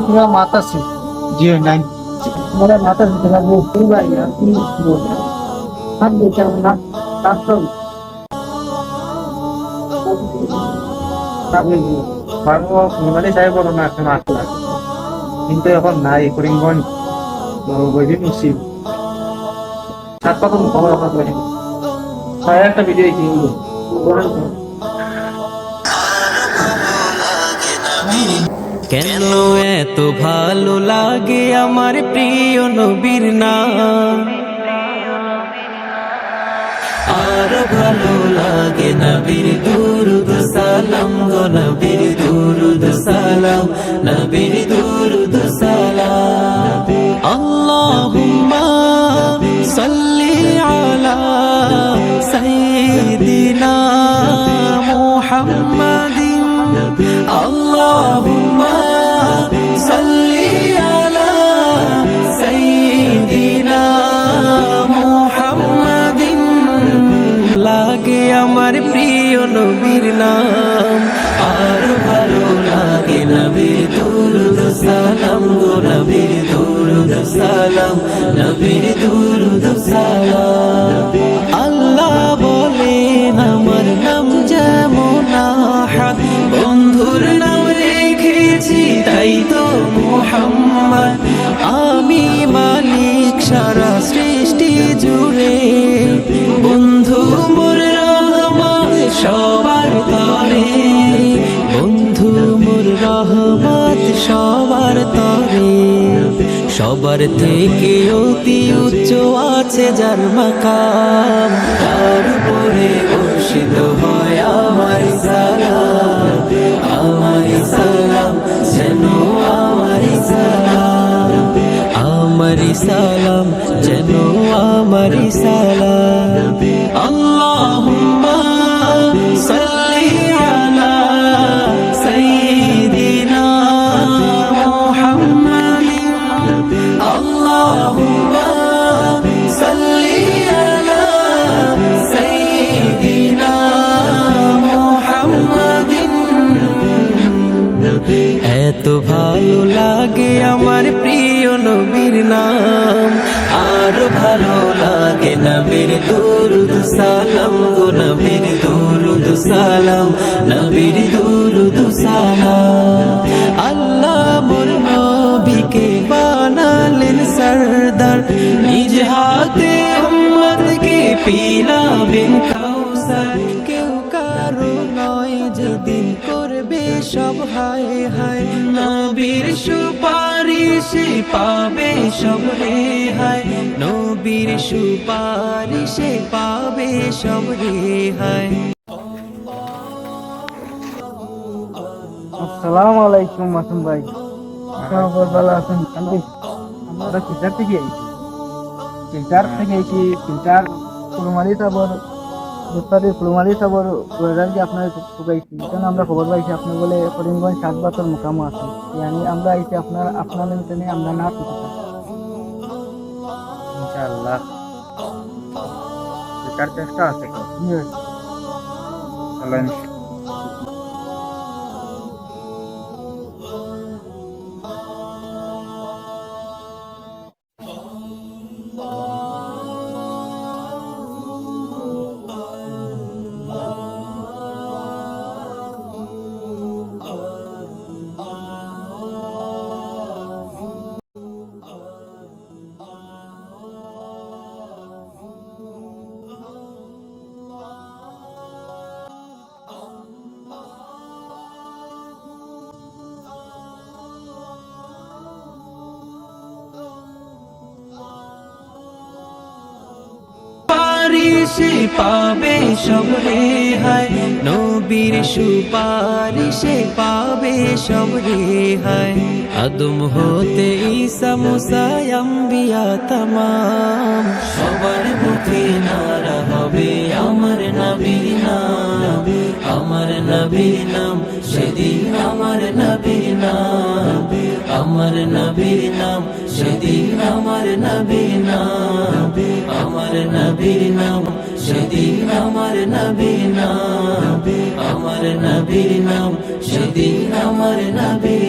पूरा माता से जी नहीं मेरा माता से तेरा वो पूरा यार बोल हम बेचारा ना डाक्टर তাহলে ভালো মোবাইলে যাই বলো না এখন আসলা কিন্তু এখন নাই করিমগঞ্জ বইবি মুসিব সাত পাতা খবর আপনার বই ছয় একটা ভিডিও কিনবো কেন এত ভালো লাগে আমার প্রিয় নবীর নাম, আর ভালো লাগে নবীর দুরুদ সালাম গো নবীর দুরুদ সালাম, নবীর দুরুদ সালাম। আল্লাহুম্মা সাল্লি আলা সাইয়্যিদিনা মুহাম্মাদিন, আল্লাহুম্মা সাল্লি আলা সাইয়্যিদিনা মুহাম্মাদিন। লাগে আমার প্রিয় নবীর নাম, আর ভালো লাগে নবীর দুরুদ সালাম গো নবীর দুরুদ সালাম, নবীর দুরুদ সালাম। আল্লাহ বলেন আমার নাম যেমন আহাদ, বন্ধুর নাম রেখেছি তাই তো মুহাম্মদ। আমি মালিক সারা সৃষ্টি জুড়ে, বন্ধু মোর রহমত সবার তরে, বন্ধু মোর রহমত সবার তরে। সবার থেকে অতি উচ্চ আছে যার মাকাম, তার উপরে বর্ষিত হয় আমার সালাম, আমার সালাম যেন আমার সালাম, আমার সালাম যেন আমার সালাম। আল্লাহুম্মা সাল্লি আলা সাইয়্যিদিনা মুহাম্মাদিন, আল্লাহুম্মা সাল্লি আলা সাইয়্যিদিনা মুহাম্মাদিন। এত ভালো লাগে আমার প্রিয় নবীর নাম, আর ভালো লাগে নবীর দুরুদ সালাম গো নবীর দুরুদ সালাম, নবীর দুরুদ সালাম। আল্লাহ মোর নবীকে বানালেন সরদার, নিজ হাতে উম্মতকে পিলাবেন কাউসার। কেউ কারো নয় যেদিন করবে সব হায় হায়, নবীর সুপারিশে পাবে সব রেহাই, নবীর সুপারিশে পাবে সব রেহাই। আসসালামু আলাইকুম মাসুম ভাই, খবর ভালো আছেন? আমরা ফিল্টার থেকে আইছি, ফিল্টার ফুলমারি সাবর দুধপাতির ফুলমারি সাবর রোজারকে আপনার ঢুকাইছি। কেন আমরা খবর পাইছি আপনি বলে করিমগঞ্জ 7 বছর মোকামো আছেন, yani আমরা আইছি আপনার লেনটেনে আমরা না ইনশাআল্লাহ। ফিল্টার চেষ্টা আছে আল্লাহ। সুপারিশে পাবে সব রেহাই, নবীর সুপারিশে পাবে সব রেহাই। আদম হতে ঈসা মুসা আম্বিয়া তামাম, সবার মুখে নারা হবে আমার নবীর নাম, আমার নবীর নাম সেদিন আমার নবীর নাম, আমার নবীর নাম সেদিন আমার নবীর নাম, নবীর নাম সেদিন আমার নবীর নাম আমার নবীর নাম সেদিন আমার নবীর